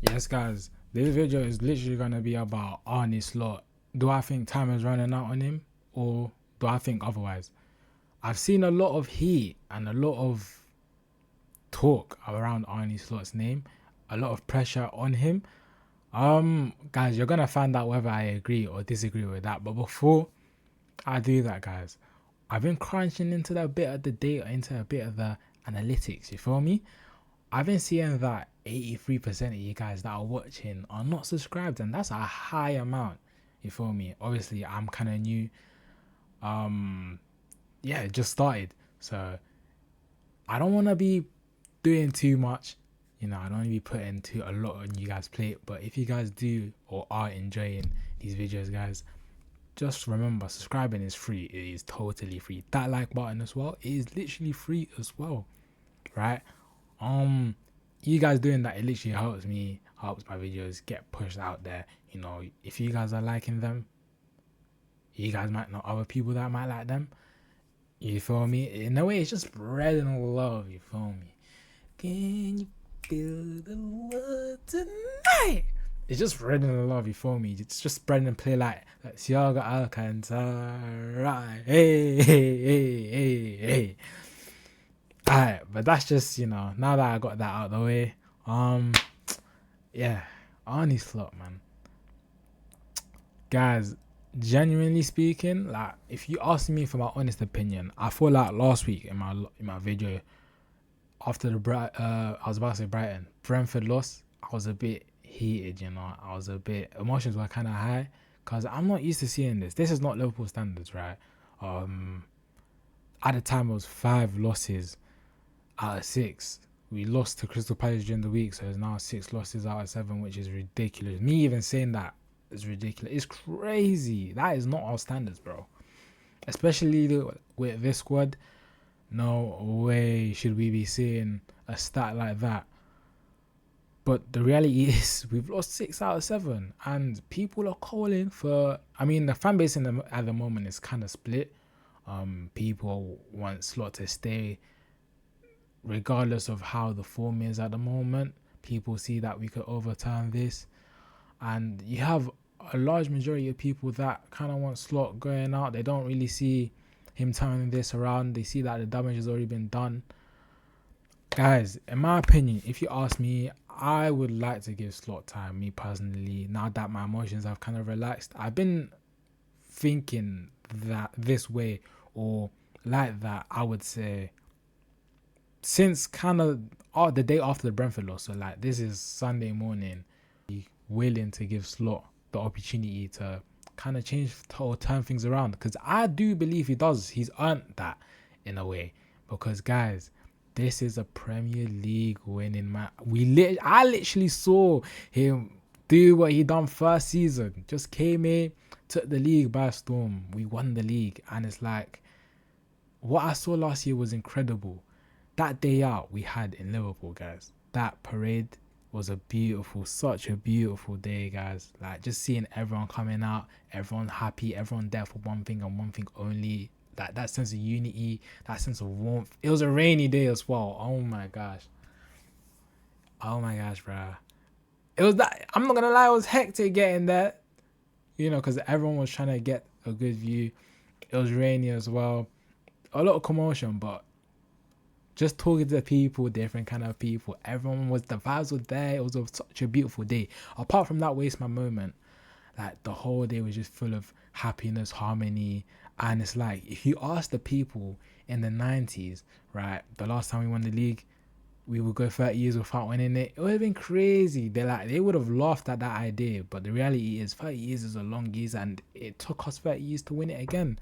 Yes, guys, this video is literally gonna be about Arne Slot. Do I think time is running out on him, or do I think otherwise? I've seen a lot of heat and a lot of talk around Arne Slot's name, a lot of pressure on him. Guys, you're gonna find out whether I agree or disagree with that. But before I do that, guys, I've been crunching into a bit of the data, into a bit of the analytics. You feel me? I've been seeing that 83% of you guys that are watching are not subscribed, and that's a high amount. You feel me? Obviously, I'm kind of new. Yeah, it just started, so I don't want to be doing too much. I don't want to be putting too a lot on you guys' plate. But if you guys do or are enjoying these videos, guys, just remember subscribing is free. It is totally free. That like button as well, it is literally free as well, right? You guys doing that, it literally helps me, helps my videos get pushed out there. If you guys are liking them, you guys might know other people that might like them. You feel me? In a way, it's just spreading love. You feel me? Can you feel the love tonight? It's just spreading the love. You feel me? It's just spreading and play like Thiago Alcantara. Hey, hey, hey, hey, hey. Alright, but that's just now that I got that out of the way. Yeah, Arnie Slot, man. Guys, genuinely speaking, like if you ask me for my honest opinion, I feel like last week in my video after I was about to say Brentford loss, I was a bit heated. I was a bit, emotions were kind of high because I'm not used to seeing this. This is not Liverpool standards, right? At the time it was 5 losses out of 6. We lost to Crystal Palace during the week, so it's now 6 losses out of 7, which is ridiculous. Me even saying that is ridiculous. It's crazy. That is not our standards, bro. Especially with this squad. No way should we be seeing a stat like that. But the reality is we've lost 6 out of 7, and people are calling for. I mean, the fan base at the moment is kind of split. People want Slot to stay regardless of how the form is at the moment. People see that we could overturn this, and you have a large majority of people that kind of want Slot going out. They don't really see him turning this around. They see that the damage has already been done. Guys, in my opinion, if you ask me, I would like to give Slot time, me personally. Now that my emotions have kind of relaxed, I've been thinking that this way, or like that, I would say, since kind of the day after the Brentford loss. So like this is Sunday morning, willing to give Slot the opportunity to kind of change or turn things around, because I do believe he does. He's earned that in a way, because guys, this is a Premier League winning man. I literally saw him do what he done first season. Just came in, took the league by storm. We won the league, and it's like what I saw last year was incredible. That day out we had in Liverpool, guys, that parade was such a beautiful day, guys. Like just seeing everyone coming out, everyone happy, everyone there for one thing and one thing only. That sense of unity, that sense of warmth. It was a rainy day as well. Oh my gosh, bro. It was that. I'm not gonna lie, it was hectic getting there. Because everyone was trying to get a good view. It was rainy as well. A lot of commotion, but just talking to the people, different kind of people. The vibes were there. It was such a beautiful day. Apart from that waste my moment, like the whole day was just full of happiness, harmony. And it's like, if you ask the people in the 90s, right, the last time we won the league, we would go 30 years without winning it. It would have been crazy. They would have laughed at that idea. But the reality is 30 years is a long years, and it took us 30 years to win it again.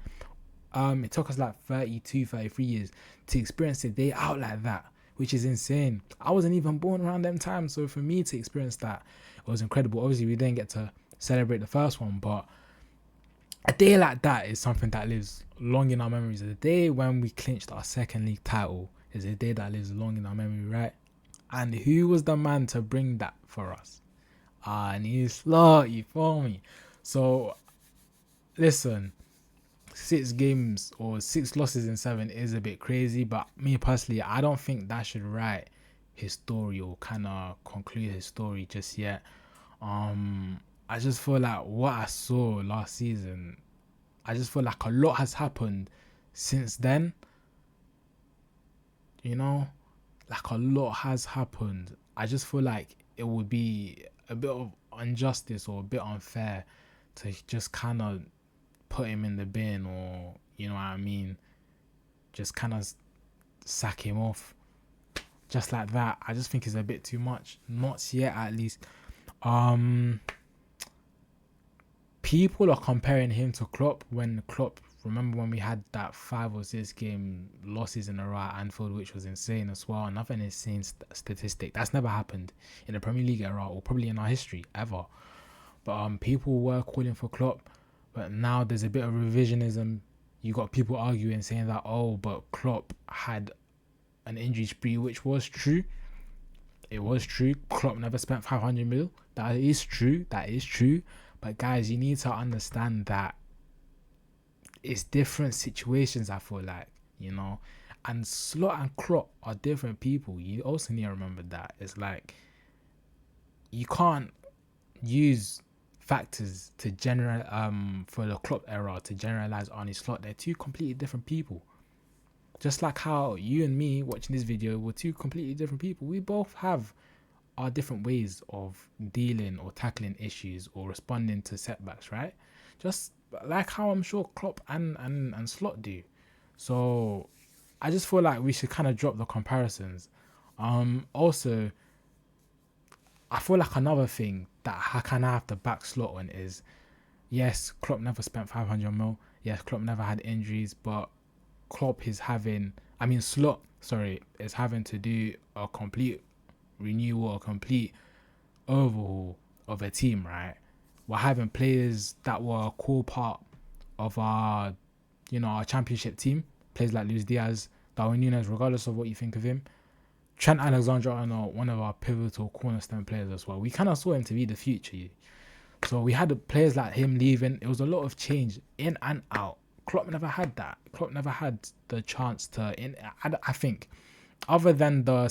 It took us like 32, 33 years to experience a day out like that, which is insane. I wasn't even born around them times, so for me to experience that, it was incredible. Obviously, we didn't get to celebrate the first one, but a day like that is something that lives long in our memories. The day when we clinched our second league title is a day that lives long in our memory, right? And who was the man to bring that for us? Arne Slot, you feel me? So, listen, 6 games or 6 losses in 7 is a bit crazy, but me personally, I don't think that should write his story or kind of conclude his story just yet. I just feel like what I saw last season, I just feel like a lot has happened since then. You know, like a lot has happened. I just feel like it would be a bit of injustice or a bit unfair to just kind of put him in the bin, or you know what I mean, just kind of sack him off just like that. I just think it's a bit too much. Not yet, at least. Um, People are comparing him to Klopp when Klopp. Remember when we had that 5 or 6 game losses in a row at Anfield, which was insane as well. Another insane statistic that's never happened in the Premier League era, or probably in our history ever. But people were calling for Klopp, but now there's a bit of revisionism. You got people arguing, saying that, oh, but Klopp had an injury spree, which was true. It was true. Klopp never spent 500 mil. That is true. That is true. But guys, you need to understand that it's different situations. I feel like, you know, and Slot and Klopp are different people. You also need to remember that it's like you can't use factors to general for the Klopp era to generalize Arne Slot. They're two completely different people. Just like how you and me watching this video were two completely different people. We both have our different ways of dealing or tackling issues or responding to setbacks, right? Just like how I'm sure Klopp and Slot do. So I just feel like we should kind of drop the comparisons. Also, I feel like another thing that I kind of have to back Slot on is, yes, Klopp never spent 500 mil. Yes, Klopp never had injuries, but Klopp is having, Slot, sorry, is having to do a complete renewal, a complete overhaul of a team, right? We're having players that were a core part of our, our championship team. Players like Luis Diaz, Darwin Núñez, regardless of what you think of him. Trent Alexander-Arnold, one of our pivotal cornerstone players as well. We kind of saw him to be the future. So we had players like him leaving. It was a lot of change in and out. Klopp never had that. Klopp never had the chance to. I think, other than the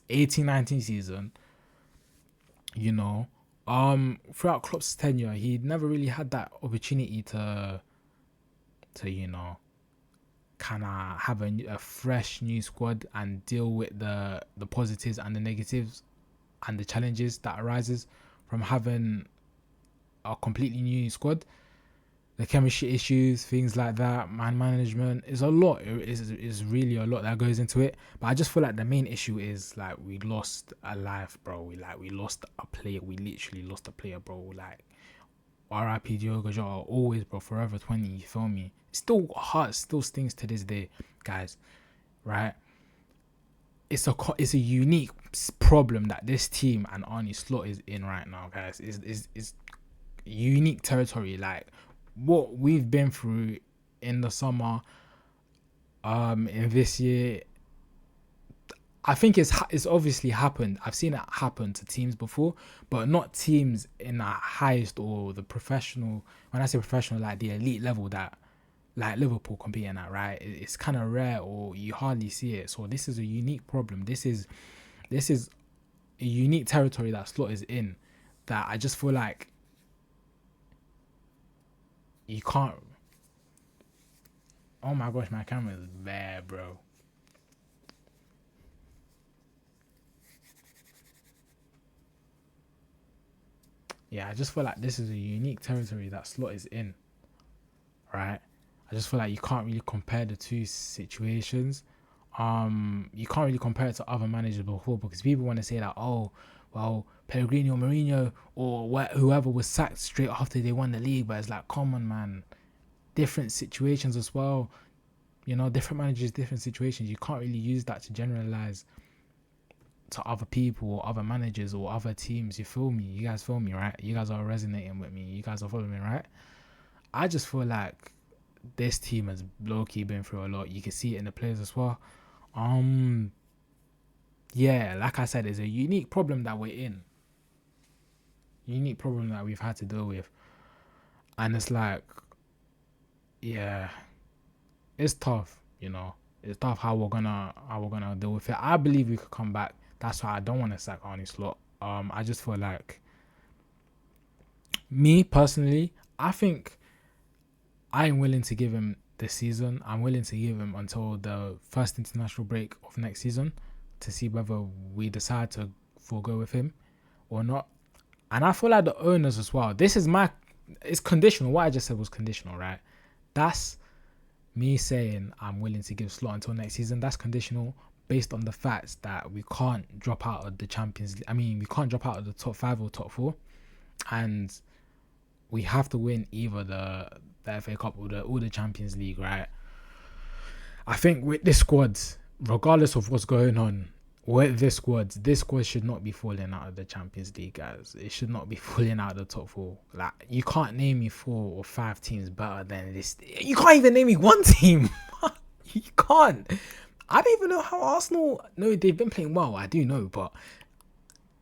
18-19 season, throughout Klopp's tenure, he never really had that opportunity to kind of have a fresh new squad and deal with the positives and the negatives and the challenges that arises from having a completely new squad. The chemistry issues, things like that, man management is a lot. Is really a lot that goes into it. But I just feel like the main issue is like we lost a life, bro. We lost a player. We literally lost a player, bro. Like R.I.P. Diogo Jota, always, bro, forever 20. You feel me? It still hurts, still stings to this day, guys. Right? It's a unique problem that this team and Arne Slot is in right now, guys. Is unique territory. Like what we've been through in the summer, in this year, I think it's obviously happened. I've seen it happen to teams before, but not teams in the highest or the professional. When I say professional, like the elite level that like Liverpool competing at, right? It's kind of rare, or you hardly see it. So this is a unique problem. This is a unique territory that Slot is in. That I just feel like you can't. Oh my gosh, my camera is bad, bro. Yeah, I just feel like this is a unique territory that Slot is in, right? I just feel like you can't really compare the two situations. You can't really compare it to other managers before, because people want to say that, oh, well, Pellegrini or Mourinho or whoever was sacked straight after they won the league, but it's like, come on, man, different situations as well. Different managers, different situations. You can't really use that to generalize to other people or other managers or other teams. You feel me? You guys feel me, right? You guys are resonating with me. You guys are following me, right? I just feel like this team has low-key been through a lot. You can see it in the players as well. Yeah, like I said, it's a unique problem that we're in. Unique problem that we've had to deal with. And it's like, yeah, it's tough, It's tough how we're gonna deal with it. I believe we could come back. That's why I don't want to sack Arne Slot. I just feel like, me personally, I think I am willing to give him this season. I'm willing to give him until the first international break of next season to see whether we decide to forego with him or not. And I feel like the owners as well. It's conditional. What I just said was conditional, right? That's me saying I'm willing to give Slot until next season. That's conditional based on the facts that we can't drop out of the Champions League. I mean, we can't drop out of the top 5 or top 4, and we have to win either the FA Cup or the Champions League, right? I think with this squad, regardless of what's going on with this squad should not be falling out of the Champions League, guys. It should not be falling out of the top 4. Like, you can't name me 4 or 5 teams better than this. You can't even name me one team. You can't. I don't even know how Arsenal. No, they've been playing well. I do know, but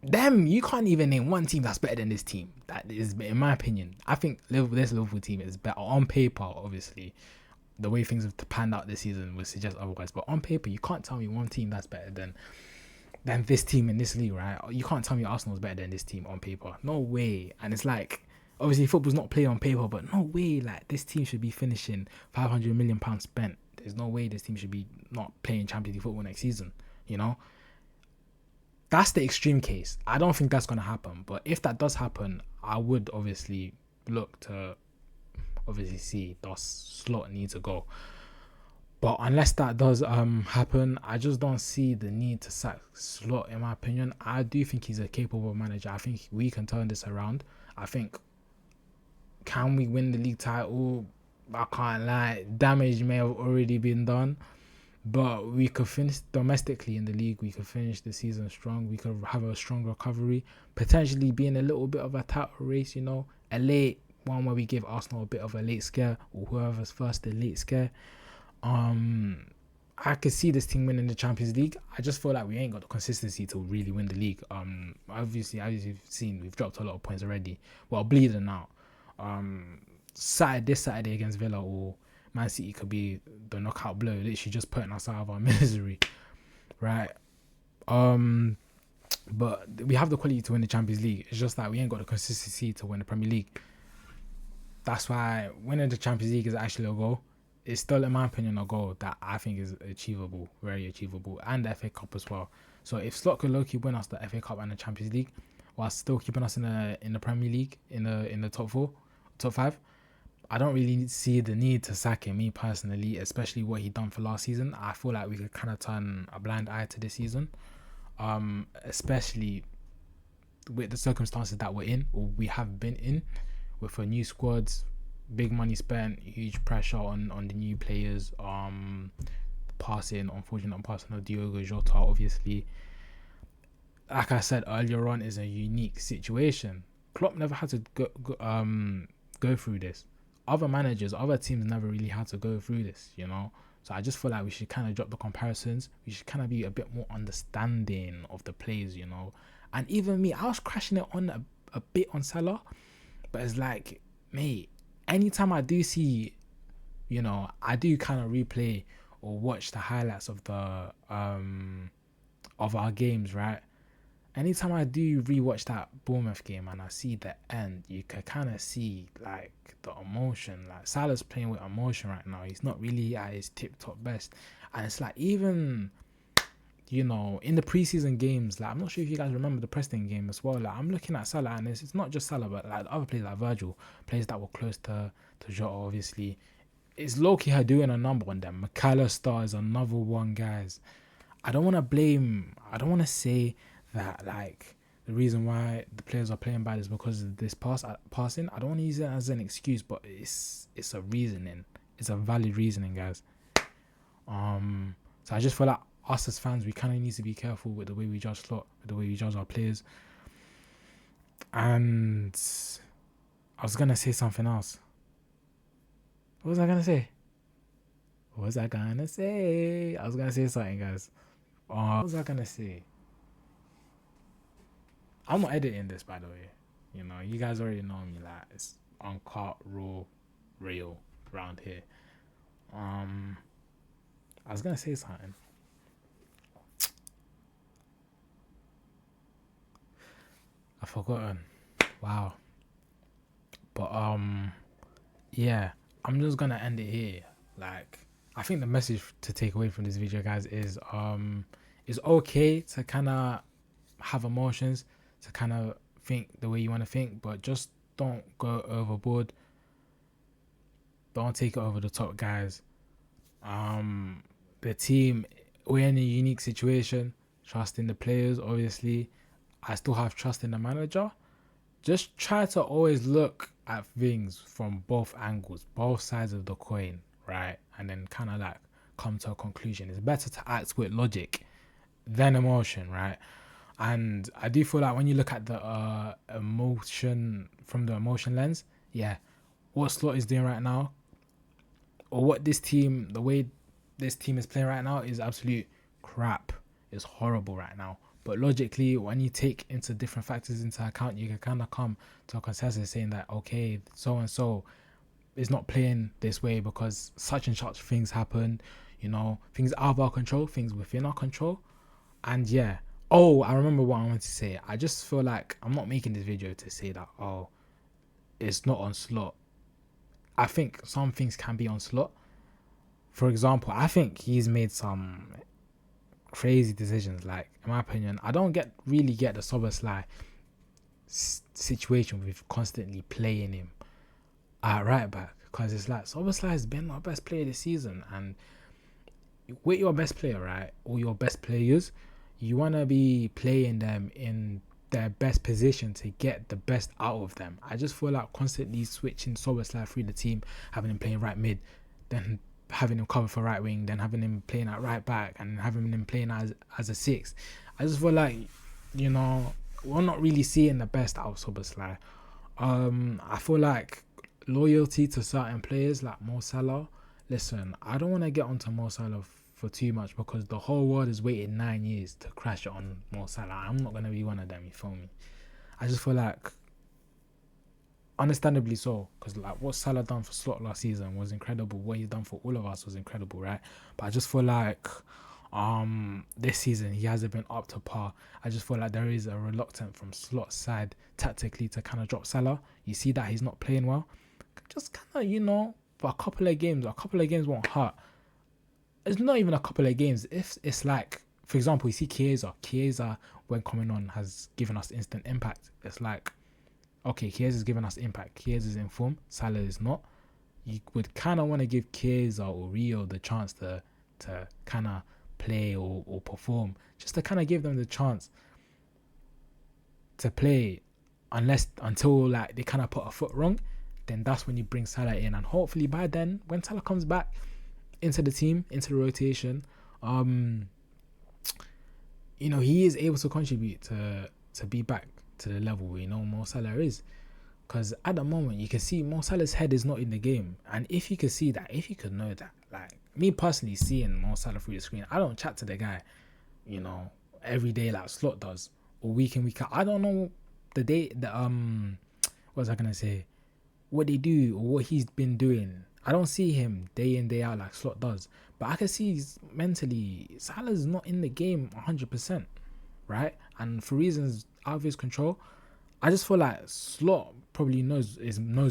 them, you can't even name one team that's better than this team. That is, in my opinion, I think this Liverpool team is better on paper. Obviously, the way things have panned out this season would suggest otherwise. But on paper, you can't tell me one team that's better than this team in this league, right? You can't tell me Arsenal's better than this team on paper. No way. And it's like, obviously, football's not played on paper, but no way. Like, this team should be finishing £500 million spent. There's no way this team should be not playing Champions League football next season. You know. That's the extreme case. I don't think that's going to happen. But if that does happen, I would obviously look to see does Slot need to go. But unless that does happen, I just don't see the need to sack Slot, in my opinion. I do think he's a capable manager. I think we can turn this around. I think, can we win the league title? I can't lie. Damage may have already been done. But we could finish domestically in the league. We could finish the season strong. We could have a strong recovery. Potentially be in a little bit of a title race, you know. A late one where we give Arsenal a bit of a late scare. Or whoever's first, the late scare. I could see this team winning the Champions League. I just feel like we ain't got the consistency to really win the league. Obviously, as you've seen, we've dropped a lot of points already. Well, bleeding out. This Saturday against Villa or Man City could be the knockout blow, literally just putting us out of our misery, right? But we have the quality to win the Champions League. It's just that we ain't got the consistency to win the Premier League. That's why winning the Champions League is actually a goal. It's still, in my opinion, a goal that I think is achievable, very achievable, and the FA Cup as well. So if Slot could low-key win us the FA Cup and the Champions League, while still keeping us in the Premier League in the top 4, top 5. I don't really see the need to sack him, me personally, especially what he done for last season. I feel like we could kind of turn a blind eye to this season, especially with the circumstances that we're in, or we have been in, with a new squads, big money spent, huge pressure on the new players, unfortunate passing of Diogo Jota, obviously. Like I said earlier on, is a unique situation. Klopp never had to go through this. Other managers, other teams never really had to go through this, you know. So I just feel like we should kind of drop the comparisons. We should kind of be a bit more understanding of the players, you know. And even me, I was crashing it on a bit on Salah, but it's like, mate, anytime I do see, you know, I do kind of replay or watch the highlights of the of our games, right? Anytime I do rewatch that Bournemouth game and I see the end, you can kind of see like the emotion. Like, Salah's playing with emotion right now. He's not really at his tip-top best. And it's like, even, you know, in the preseason games, like, I'm not sure if you guys remember the Preston game as well. Like, I'm looking at Salah, and it's not just Salah, but like other players like Virgil, players that were close to Jota, obviously. It's low-key her doing a number on them. McAllister is another one, guys. I don't want to say that like the reason why the players are playing bad is because of this passing. I don't want to use it as an excuse, but it's a reasoning. It's a valid reasoning, guys. So I just feel like us as fans, we kind of need to be careful with the way we judge Slot, with the way we judge our players. And I was gonna say something else. What was I gonna say? I was gonna say something, guys. What was I gonna say? I'm not editing this, by the way. You know, you guys already know me. Like, it's uncut, raw, real around here. I was gonna say something. forgotten. Wow. But yeah, I'm just gonna end it here. Like, I think the message to take away from this video, guys, is it's okay to kind of have emotions, to kind of think the way you want to think, but just don't go overboard. Don't take it over the top, guys. The team, we're in a unique situation. Trust in the players, obviously. I still have trust in the manager. Just try to always look at things from both angles, both sides of the coin, right? And then kind of like come to a conclusion. It's better to act with logic than emotion, right? And I do feel like when you look at the emotion from the emotion lens, yeah, what Slot is doing right now, or what this team, the way this team is playing right now, is absolute crap. It's horrible right now. But logically, when you take into different factors into account, you can kind of come to a consensus saying that, okay, so and so is not playing this way because such and such things happen, things out of our control, things within our control. And yeah, oh, I remember what I wanted to say. I just feel like I'm not making this video to say that, oh, it's not on Slot. I think some things can be on Slot. For example, I think he's made some crazy decisions. Like, in my opinion, I don't really get the Szoboszlai situation with constantly playing him at right back, because it's like Szoboszlai has been our best player this season, and with your best player, right, or your best players, you want to be playing them in their best position to get the best out of them. I just feel like constantly switching Szoboszlai through the team, having him playing right mid, then having him cover for right wing, then having him playing at right back, and having him playing as a six. I just feel like, we're not really seeing the best out of Szoboszlai. I feel like loyalty to certain players like Mo Salah. Listen, I don't want to get onto Mo Salah for too much, because the whole world has waited 9 years to crash it on Mo Salah. I'm not going to be one of them, you feel me? I just feel like, understandably so, because like what Salah done for Slot last season was incredible. What he's done for all of us was incredible, right? But I just feel like this season he hasn't been up to par. I just feel like there is a reluctance from Slot's side tactically to kind of drop Salah. You see that he's not playing well. Just kind of, for a couple of games won't hurt. It's not even a couple of games. If it's like, for example, you see Chiesa when coming on has given us instant impact. It's like, okay, Chiesa's given us impact. Chiesa's in form. Salah is not. You would kind of want to give Chiesa or Rio the chance to kind of play or perform, just to kind of give them the chance to play, until like they kind of put a foot wrong. Then that's when you bring Salah in, and hopefully by then, when Salah comes back into the team, into the rotation, he is able to contribute to be back to the level where Mo Salah is. Because at the moment you can see Mo Salah's head is not in the game, and if you could see that, if you could know that, like me personally seeing Mo Salah through the screen, I don't chat to the guy every day like Slot does, or week in week out. I don't know what was I gonna say, what they do or what he's been doing. I don't see him day in day out like Slot does, but I can see mentally Salah's not in the game 100%, right? And for reasons out of his control, I just feel like Slot probably knows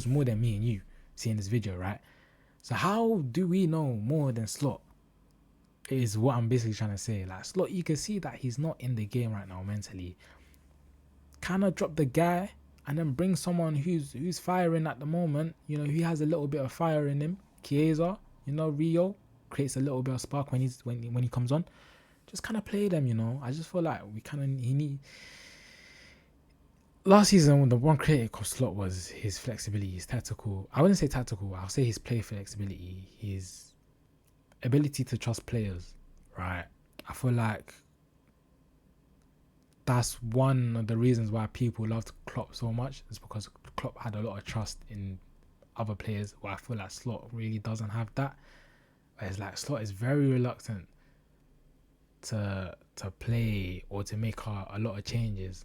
more than me and you seeing this video, right? So how do we know more than Slot? Is what I'm basically trying to say. Like Slot, you can see that he's not in the game right now mentally. Kind of drop the guy and then bring someone who's firing at the moment. He has a little bit of fire in him. Chiesa, Rio creates a little bit of spark when he comes on. Just kind of play them. I just feel like he need. Last season, the one critic of Slot was his flexibility, his tactical. I wouldn't say tactical. I'll say his play flexibility, his ability to trust players. Right. I feel like that's one of the reasons why people loved Klopp so much. Is because Klopp had a lot of trust in other players. Where I feel like Slot really doesn't have that. Whereas like Slot is very reluctant to play or to make a lot of changes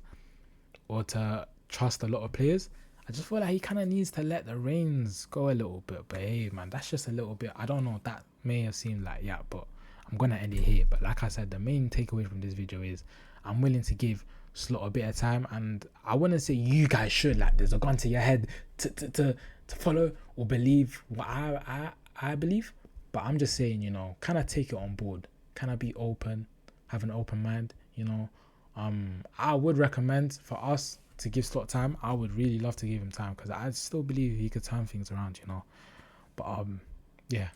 or to trust a lot of players. I just feel like he kind of needs to let the reins go a little bit. But hey, man, that's just a little bit. I don't know. That may have seemed like, but I'm going to end it here. But like I said, the main takeaway from this video is I'm willing to give slot a bit of time, and I wouldn't say you guys should, like, there's a gun to your head to follow or believe what I believe, but I'm just saying, you know, kind of take it on board, kind of be open, have an open mind, you know. I would recommend for us to give Slot time. I would really love to give him time because I still believe he could turn things around, you know. But yeah,